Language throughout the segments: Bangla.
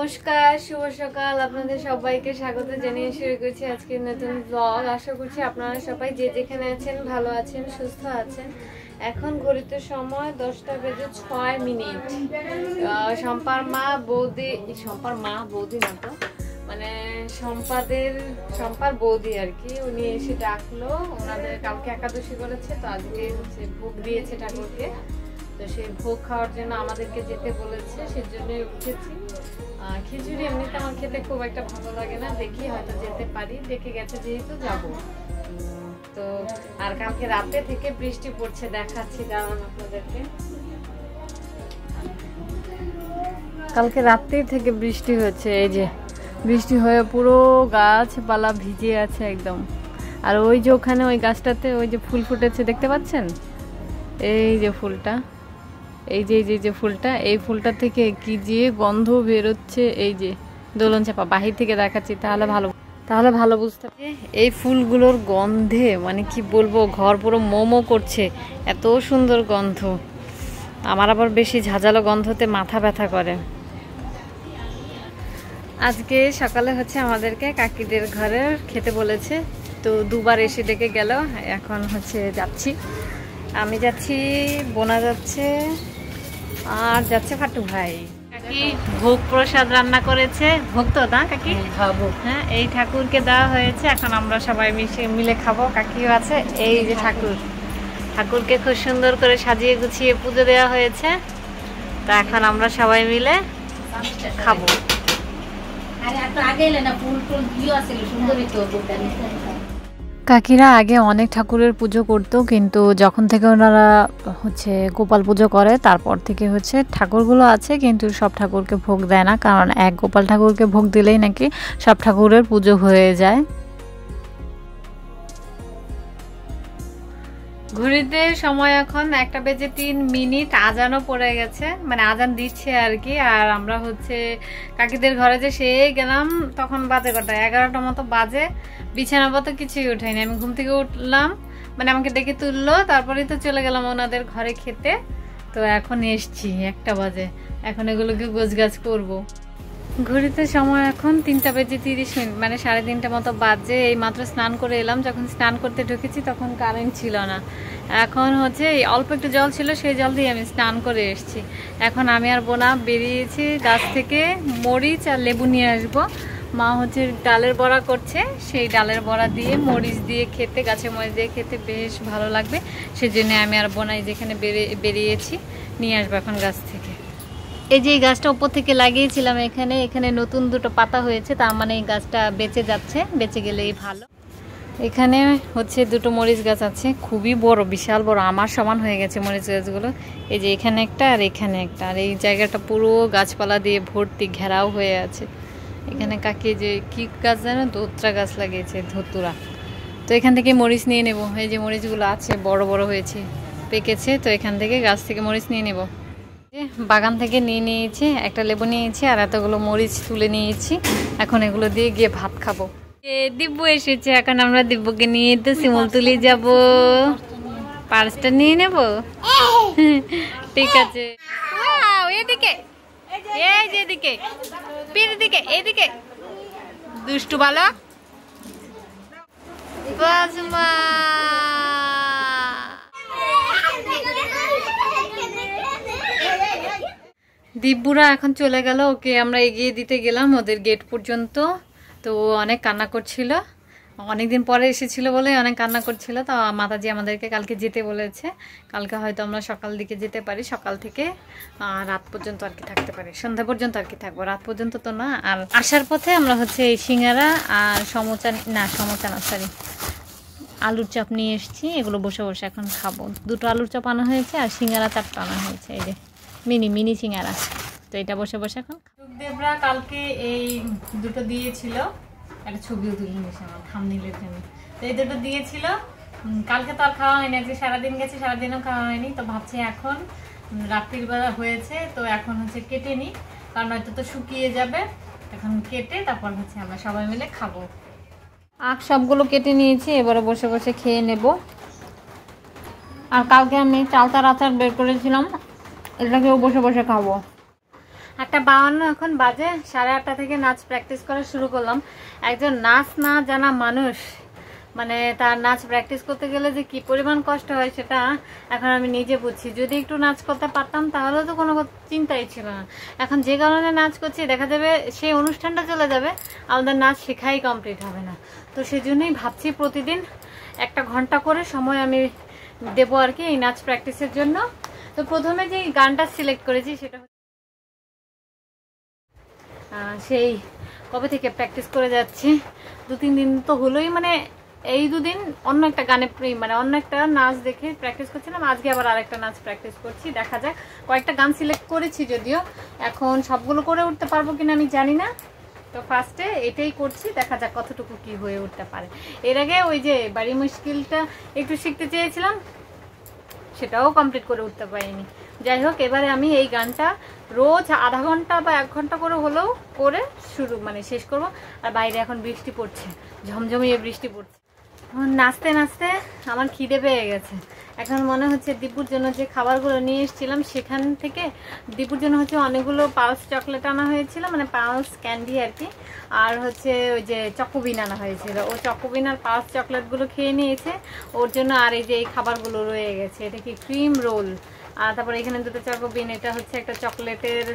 নমস্কার, শুভ সকাল। আপনাদের সবাইকে স্বাগত জানিয়ে শুরু করছি আজকে নতুন ব্লগ। আশা করছি আপনারা সবাই যে যেখানে আছেন ভালো আছেন, সুস্থ আছেন। এখন ঘড়িতে সময় 10:06। শম্পার মা বৌদি না তো, মানে শম্পার বৌদি আর কি, উনি এসে ডাকলো। ওনাদের কালকে একাদশী করেছে, তো আজকে হচ্ছে ভোগ দিয়েছে ঠাকুরকে। তো সেই ভোগ খাওয়ার জন্য আমাদেরকে যেতে বলেছে, সেজন্যই উঠেছি। খিচুড়ি এমনিতে আমার খেতে খুব একটা ভালো লাগে না, দেখি হয়তো যেতে পারি, ডেকে গেছে যেহেতু যাব। তো আর কালকে রাতে থেকে বৃষ্টি পড়ছে, দেখাচ্ছি দাঁড়ান আপনাদেরকে। কালকে রাত্রি থেকে বৃষ্টি হচ্ছে, এই যে বৃষ্টি হয়ে পুরো গাছপালা ভিজে আছে একদম। আর ওই যে ওখানে ওই গাছটাতে ওই যে ফুল ফুটেছে দেখতে পাচ্ছেন, এই যে ফুলটা, এই যে ফুলটা, এই ফুলটা থেকে কি যে গন্ধ বেরোচ্ছে। এই যে দোলন চাপা বাহির থেকে দেখাচ্ছি, তাহলে ভালো বুঝতে পারবে। এই ফুলগুলোর গন্ধে মানে কি বলবো, ঘর পুরো মোমো করছে, এত সুন্দর গন্ধ। আমার আবার বেশি ঝাঁঝালো গন্ধতে মাথা ব্যথা করে। আজকে সকালে হচ্ছে আমাদেরকে কাকিদের ঘরে খেতে বলেছে, তো দুবার এসে ডেকে গেল। এখন হচ্ছে যাচ্ছি, আমি যাচ্ছি, বোনা যাচ্ছে, আর যাচ্ছে ফাটু ভাই। কাকি ভোগ প্রসাদ রান্না করেছে, ভোগ তো না কাকি খাবো। হ্যাঁ, এই ঠাকুরকে দেওয়া হয়েছে, এখন আমরা সবাই মিলে খাবো। কাকিও আছে, এই যে ঠাকুরকে খুব সুন্দর করে সাজিয়ে গুছিয়ে পুজো দেওয়া হয়েছে। তা এখন আমরা সবাই মিলে খাবো। কাকিরা আগে অনেক ঠাকুরের পুজো করতো, কিন্তু যখন থেকে ওনারা হচ্ছে গোপাল পুজো করে তারপর থেকে হচ্ছে ঠাকুরগুলো আছে, কিন্তু সব ঠাকুরকে ভোগ দেয় না, কারণ এক গোপাল ঠাকুরকে ভোগ দিলেই নাকি সব ঠাকুরের পুজো হয়ে যায়। ঘড়িতে সময় এখন 1:03, আজানও পড়ে গেছে, মানে আজান দিচ্ছে আর কি। আর আমরা হচ্ছে কাকিদের ঘরে যে সেই গেলাম, তখন বাজে কটা, 11টা মতো বাজে। বিছানা পত্র কিছুই উঠাইনি, আমি ঘুম থেকে উঠলাম, মানে আমাকে ডেকে তুললো, তারপরেই তো চলে গেলাম ওনাদের ঘরে খেতে। তো এখন এসছি 1টা বাজে, এখন এগুলোকে গোছগাছ করবো। ঘড়িতে সময় এখন 3:30, মানে 3:30 মতো বাজে। এই মাত্র স্নান করে এলাম, যখন স্নান করতে ঢুকেছি তখন কারেন্ট ছিল না। এখন হচ্ছে অল্প একটু জল ছিল, সেই জল দিয়ে আমি স্নান করে এসেছি। এখন আমি আর বোনা বেরিয়েছি গাছ থেকে মরিচ আর লেবু নিয়ে আসবো। মা হচ্ছে ডালের বড়া করছে, সেই ডালের বড়া দিয়ে মরিচ দিয়ে খেতে, গাছের মরিচ দিয়ে খেতে বেশ ভালো লাগবে। সেজন্য আমি আর বোনাই যেখানে বেরিয়েছি নিয়ে আসবো এখন গাছ থেকে। এই যে এই গাছটা উপর থেকে লাগিয়েছিলাম, এখানে নতুন দুটো পাতা হয়েছে, তার মানে এই গাছটা বেঁচে যাচ্ছে, বেঁচে গেলেই ভালো। এখানে হচ্ছে দুটো মরিচ গাছ আছে, খুবই বড়, বিশাল বড়, আমার সমান হয়ে গেছে মরিচ গাছগুলো। এই যে এখানে একটা আর এখানে একটা, আর এই জায়গাটা পুরো গাছপালা দিয়ে ভর্তি, ঘেরাও হয়ে আছে। এখানে কাকি যে কি গাছ জানো, ধুতরা গাছ লাগিয়েছে, ধুতুরা। তো এখান থেকে মরিচ নিয়ে নেব। এই যে মরিচগুলো আছে, বড় বড় হয়েছে, পেকেছে, তো এখান থেকে গাছ থেকে মরিচ নিয়ে নেব। বাগান থেকে নিয়ে নিয়েছি, একটা লেবু নিয়েছি, আর এতগুলো মরিচ তুলে নিয়েছি। এখন এগুলো দিয়ে গিয়ে ভাত খাবো। দিব্যু এসেছে, এখন আমরা দিব্যুকে নিয়ে তো শিমুলতলি যাব, পার্সটা নিয়ে নেব। ঠিক আছে, এদিকে, এই যে এদিকে, এদিকে, এদিকে দুষ্টু বালক বাজমা। দিব্যুরা এখন চলে গেল, ওকে আমরা এগিয়ে দিতে গেলাম ওদের গেট পর্যন্ত। তো অনেক কান্না করছিল, অনেকদিন পরে এসেছিল বলে অনেক কান্না করছিল। তো মাতাজি আমাদেরকে কালকে যেতে বলেছে, কালকে হয়তো আমরা সকাল দিকে যেতে পারি, সকাল থেকে রাত পর্যন্ত আর কি থাকতে পারি, সন্ধ্যা পর্যন্ত আর কি থাকবো, রাত পর্যন্ত তো না। আর আসার পথে আমরা হচ্ছে এই সিঙ্গারা আর সমোসা না সরি আলুর চপ নিয়ে এসেছি, এগুলো বসে বসে এখন খাবো। দুটো আলুর চপ আনা হয়েছে আর সিঙ্গারা 4টা আনা হয়েছে, এই যে মিনি সিঙ্গারা। তো এটা বসে বসে এখন। সুখদেবরা কালকে এই দুটো দিয়েছিল, একটা ছবিও তুলে নিয়েছে আমার থাম্বনেইলের জন্য। তো এই দুটো দিয়েছিল, কালকে তো আর খাওয়া হয়নি, আজকে সারাদিন গেছে, সারাদিনও খাওয়া হয়নি। তো ভাবছি এখন রাত্রির বেলা হয়েছে, তো এখন হচ্ছে কেটে নিই, কারণ হয়তো তো শুকিয়ে যাবে। এখন কেটে তারপর হচ্ছে আমরা সবাই মিলে খাবো। আখ সবগুলো কেটে নিয়েছি, এবারে বসে বসে খেয়ে নেব। আর কালকে আমি চালতার আচার বের করেছিলাম, এটাকেও বসে বসে খাবো। 8:52 এখন বাজে। 8:30 থেকে নাচ প্র্যাকটিস করা শুরু করলাম। একজন নাচ না জানা মানুষ মানে তার নাচ প্র্যাকটিস করতে গেলে যে কি পরিমাণ কষ্ট হয় সেটা এখন আমি নিজে বুঝছি। যদি একটু নাচ করতে পারতাম তাহলে তো কোনো চিন্তাই ছিল না। এখন যে কারণে নাচ করছি দেখা যাবে সেই অনুষ্ঠানটা চলে যাবে, আমাদের নাচ শেখাই কমপ্লিট হবে না। তো সেই জন্যই ভাবছি প্রতিদিন 1 ঘন্টা করে সময় আমি দেবো আর কি এই নাচ প্র্যাকটিসের জন্য। তো প্রথমে যে গানটা সিলেক্ট করেছি সেটা সেই কবে থেকে প্র্যাকটিস করে যাচ্ছি, 2-3 দিন তো হলোই। মানে এই 2 দিন অন্য একটা গানে মানে অন্য একটা নাচ দেখে প্র্যাকটিস করছিলাম, আজকে আবার আরেকটা নাচ প্র্যাকটিস করছি। দেখা যাক, কয়েকটা গান সিলেক্ট করেছি যদিও, এখন সবগুলো করে উঠতে পারবো কিনা আমি জানি না। তো ফার্স্টে এটাই করছি, দেখা যাক কতটুকু কি হয়ে উঠতে পারে। এর আগে ওই যে বাড়ি মুশকিলটা একটু শিখতে চেয়েছিলাম, সেটাও কমপ্লিট করে উঠতে পারিনি। যাই হোক, এবারে আমি এই গানটা রোজ আধা ঘন্টা বা 1 ঘন্টা করে হলেও করে শেষ করব। আর বাইরে এখন বৃষ্টি পড়ছে, ঝমঝমিয়ে বৃষ্টি পড়ছে। নাচতে নাচতে আমার খিদে পেয়ে গেছে। এখন মনে হচ্ছে দীপুর জন্য যে খাবারগুলো নিয়ে এসেছিলাম সেখান থেকে দীপুর জন্য হচ্ছে অনেকগুলো পালস চকলেট আনা হয়েছিল, মানে পালস ক্যান্ডি আর কি, আর হচ্ছে ওই যে চকোবিন আনা হয়েছিল। ও চকোবিন আর পালস চকলেটগুলো খেয়ে নিয়েছে ওর জন্য। আর এই যে এই খাবারগুলো রয়ে গেছে, এটা কি ক্রিম রোল, আর তারপরে এখানে 2টো চকোবিন, এটা হচ্ছে একটা চকলেটের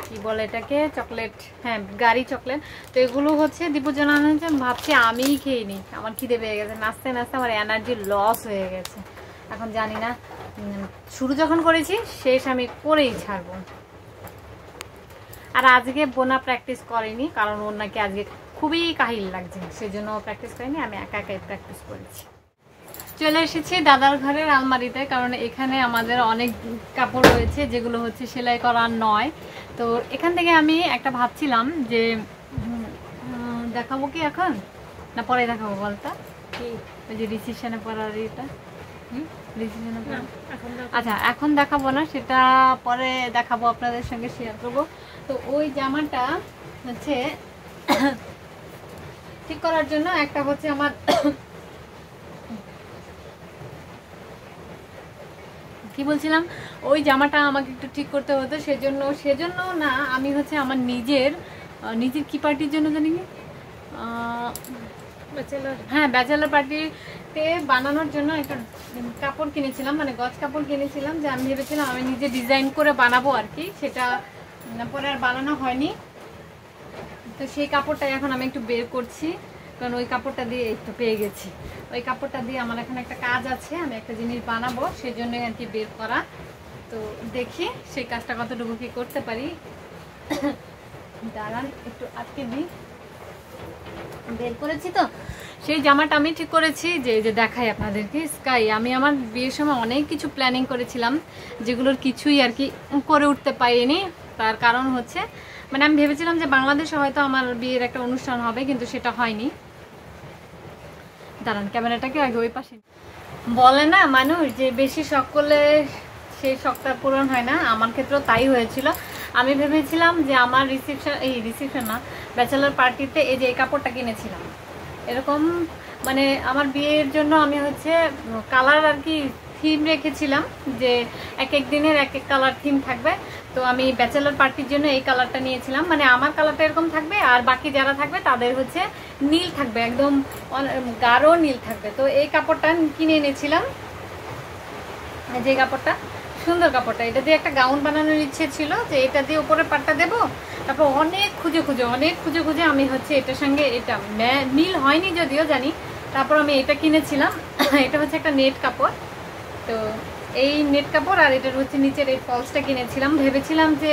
কি বলে এটাকে, চকলেট, হ্যাঁ গাড়ি চকলেট। তো এগুলো হচ্ছে দীপুর জন্য আনা হয়েছে। ভাবছি আমিই খেয়ে নিই, আমার খিদে পেয়ে গেছে। নাচতে নাচতে আমার এনার্জি লস হয়ে গেছে। এখন জানি না, শুরু যখন করেছি শেষ আমি করেই ছাড়বো। আর আজকে বোনা প্র্যাকটিস করেনি, কারণ ওর নাকি আজকে খুবই কাহিল লাগছে, সেজন্য প্র্যাকটিস করেনি, আমি একা একাই প্র্যাকটিস করেছি। চলে এসেছি দাদার ঘরের আলমারিতে, কারণ এখানে আমাদের অনেক কাপড় রয়েছে যেগুলো হচ্ছে সেলাই করা নয়। তো এখান থেকে আমি একটা ভাবছিলাম যে দেখাবো কি এখন না পরে দেখাবো বলতো, কি ওই যে রিসেপশনে পরার এটা, আচ্ছা এখন দেখাবো না, সেটা পরে দেখাবো, আপনাদের সঙ্গে শেয়ার করবো। তো ওই জামাটা হচ্ছে ঠিক করার জন্য একটা হচ্ছে আমার কি বলছিলাম, ওই জামাটা আমাকে একটু ঠিক করতে হতো, সেজন্য না আমি হচ্ছে আমার নিজের কি পার্টির জন্য জানি কি, হ্যাঁ ব্যাচেলার পার্টিতে বানানোর জন্য একটা কাপড় কিনেছিলাম, মানে গজ কাপড় কিনেছিলাম, যে আমি ভেবেছিলাম আমি নিজে ডিজাইন করে বানাবো আর কি, সেটা পরে আর বানানো হয়নি। তো সেই কাপড়টা এখন আমি একটু বের করছি, কারণ ওই কাপড়টা দিয়ে একটু পেয়ে গেছি। ওই কাপড়টা দিয়ে আমার এখন একটা কাজ আছে, আমি একটা জিনিস বানাবো, সেই জন্য আর কি বের করা। তো দেখি সেই কাজটা কতটুকু কি করতে পারি। দাঁড়ান একটু আটকে দিই, বের করেছি। তো সেই জামাটা আমি ঠিক করেছি, যে দেখাই আপনাদেরকে। স্কাই, আমি আমার বিয়ের সময় অনেক কিছু প্ল্যানিং করেছিলাম, যেগুলোর কিছুই আর কি করে উঠতে পারিনি। তার কারণ হচ্ছে মানে আমি ভেবেছিলাম যে বাংলাদেশে হয়তো আমার বিয়ের একটা অনুষ্ঠান হবে, কিন্তু সেটা হয়নি। দাঁড়ান ক্যামেরাটাকে আগে ওই পাশে। বলে না মানুষ যে বেশি শখ করলে সেই শখটা পূরণ হয় না, আমার ক্ষেত্রেও তাই হয়েছিল। আমি ভেবেছিলাম যে আমার রিসেপশন না, ব্যাচেলার পার্টিতে এই যে এই কাপড়টা কিনেছিলাম, এরকম মানে আমার বিয়ের জন্য আমি হচ্ছে কালার আর কি থিম রেখেছিলাম, যে এক এক দিনের এক এক কালার থিম থাকবে। তো আমি ব্যাচেলার পার্টির জন্য এই কালারটা নিয়েছিলাম, মানে আমার কালারটা এরকম থাকবে, আর বাকি যারা থাকবে তাদের হচ্ছে নীল থাকবে, একদম গাঢ় নীল থাকবে। তো এই কাপড়টা কিনে এনেছিলাম, যে কাপড়টা সুন্দর কাপড়টা, এটা দিয়ে একটা গাউন বানানোর ইচ্ছে ছিল, যে এটা দিয়ে উপরের পাটটা দেবো। তারপর অনেক খুঁজে খুঁজে আমি হচ্ছে এটার সঙ্গে এটা মিল হয়নি যদিও জানি, তারপর আমি এটা কিনেছিলাম। এটা হচ্ছে একটা নেট কাপড়, তো এই নেট কাপড় আর এটার হচ্ছে নিচের এই ফলসটা কিনেছিলাম। ভেবেছিলাম যে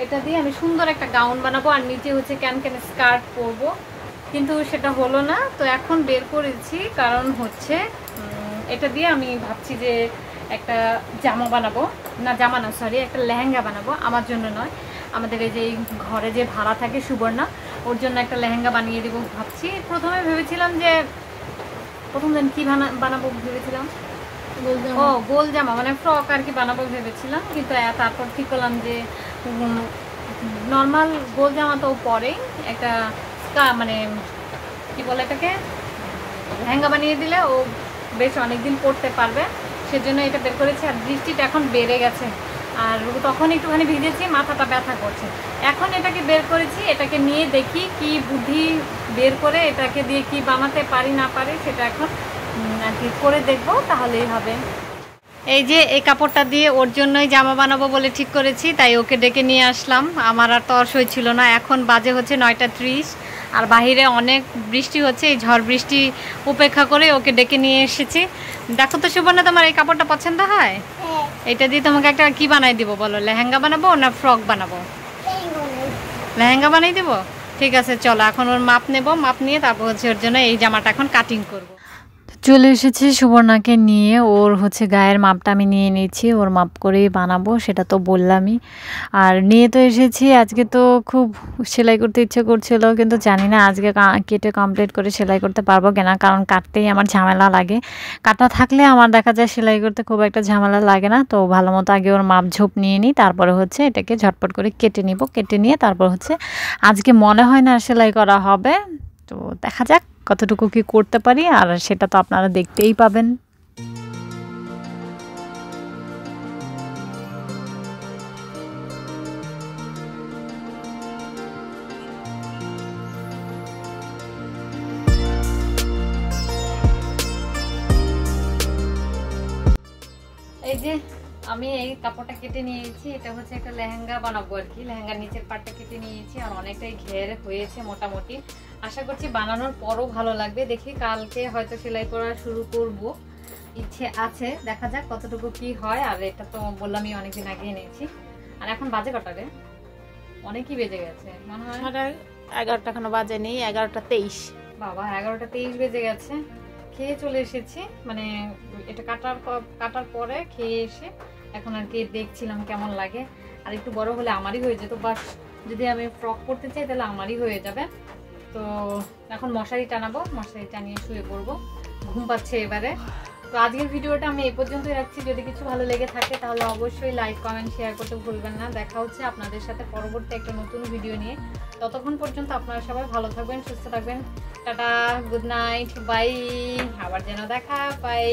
এটা দিয়ে আমি সুন্দর একটা গাউন বানাবো, আর নিচে হচ্ছে ক্যান স্কার্ট পরবো, কিন্তু সেটা হলো না। তো এখন বের করেছি, কারণ হচ্ছে এটা দিয়ে আমি ভাবছি যে একটা জামা বানাবো, না জামা না সরি, একটা লেহেঙ্গা বানাবো, আমার জন্য নয়, আমাদের এই যে ঘরে যে ভাড়া থাকে সুবর্ণা, ওর জন্য একটা লেহেঙ্গা বানিয়ে দেবো ভাবছি। প্রথমে ভেবেছিলাম যে প্রথম দিন কি বানাবো ভেবেছিলাম, ও গোল জামা মানে ফ্রক আর কি বানাবো ভেবেছিলাম, কিন্তু তারপর ঠিক করলাম যে নর্মাল গোল জামা তো পরে একটা মানে কি বলে এটাকে লেহেঙ্গা বানিয়ে দিলে ও বেশ অনেকদিন পরতে পারবে, সেজন্য এটা বের করেছি। আর বৃষ্টিটা এখন বেড়ে গেছে, আর তখন একটুখানি ভিজেছি, মাথাটা ব্যথা করছে। এখন এটাকে বের করেছি, এটাকে নিয়ে দেখি কি বুদ্ধি বের করে এটাকে দিয়ে কি বানাতে পারি না পারি সেটা এখন আর কি করে দেখবো, তাহলেই হবে। এই যে এই কাপড়টা দিয়ে ওর জন্যই জামা বানাবো বলে ঠিক করেছি, তাই ওকে ডেকে নিয়ে আসলাম। আমার আর তর সইছিল না। এখন বাজে হচ্ছে 9:30 আর বাহিরে অনেক বৃষ্টি হচ্ছে। এই ঝড় বৃষ্টি উপেক্ষা করে ওকে ডেকে নিয়ে এসেছি। দেখো তো সুবর্ণা, তোমার এই কাপড়টা পছন্দ হয়? এটা দিয়ে তোমাকে একটা কি বানাই দিব বলো? লেহেঙ্গা বানাবো না ফ্রক বানাবো? লেহেঙ্গা বানাই দিব। ঠিক আছে, চলো এখন ওর মাপ নেব। মাপ নিয়ে তারপর হচ্ছে ওর জন্য এই জামাটা এখন কাটিং করব। চলে এসেছি সুবর্ণাকে নিয়ে। ওর হচ্ছে গায়ের মাপটা আমি নিয়ে নিয়েছি, ওর মাপ করেই বানাবো, সেটা তো বললামই। আর নিয়ে তো এসেছি। আজকে তো খুব সেলাই করতে ইচ্ছে করছিল, কিন্তু জানি না আজকে কেটে কমপ্লিট করে সেলাই করতে পারবো কিনা, কারণ কাটতেই আমার ঝামেলা লাগে। কাটা থাকলে আমার দেখা যায় সেলাই করতে খুব একটা ঝামেলা লাগে না। তো ভালো মতো আগে ওর মাপ ঝোপ নিয়ে নিই, তারপরে হচ্ছে এটাকে ঝটপট করে কেটে নিব। কেটে নিয়ে তারপর হচ্ছে আজকে মনে হয় না সেলাই করা হবে। তো দেখা যাক কতটুকু কি করতে পারি, আর সেটা তো আপনারা দেখতেই পাবেন। এই যে আমি এই কাপড়টা কেটে নিয়েছি, এটা হচ্ছে একটা লেহেঙ্গা বানাবো আর কি। লেহেঙ্গার নিচের পাটটা কেটে নিয়েছি, আর অনেকটাই ঘের হয়েছে মোটামুটি। আশা করছি বানানোর পরও ভালো লাগবে। দেখি কালকে হয়তো সেলাই করা শুরু করব, ইচ্ছে আছে। দেখা যাক কতটুকু কি হয়। আর এটা তো বললামই অনেকদিন আগে এনেছি। আর এখন বাজে কটা রে? অনেকই বেজে গেছে মনে হয়। 11টা এখনো বাজে নেই, 11টা23। বাবা, 11টা23 বেজে গেছে। খেয়ে চলে এসেছি, মানে এটা কাটার পরে খেয়ে এসে এখন আর কি দেখছিলাম কেমন লাগে। আর একটু বড় হলে আমারই হয়ে যেত, বাস যদি আমি ফ্রক করতে চাই তাহলে আমারই হয়ে যাবে। তো এখন মশারি টানাবো, মশারি টানিয়ে শুয়ে পড়বো। ঘুম পাচ্ছে এবারে। তো আজকের ভিডিওটা আমি এই পর্যন্তই রাখছি। যদি কিছু ভালো লেগে থাকে তাহলে অবশ্যই লাইক কমেন্ট শেয়ার করতে ভুলবেন না। দেখা হচ্ছে আপনাদের সাথে পরবর্তী একটা নতুন ভিডিও নিয়ে। ততক্ষণ পর্যন্ত আপনারা সবাই ভালো থাকবেন, সুস্থ থাকবেন। Tata, good night, bye. আবার যেন দেখা পাই।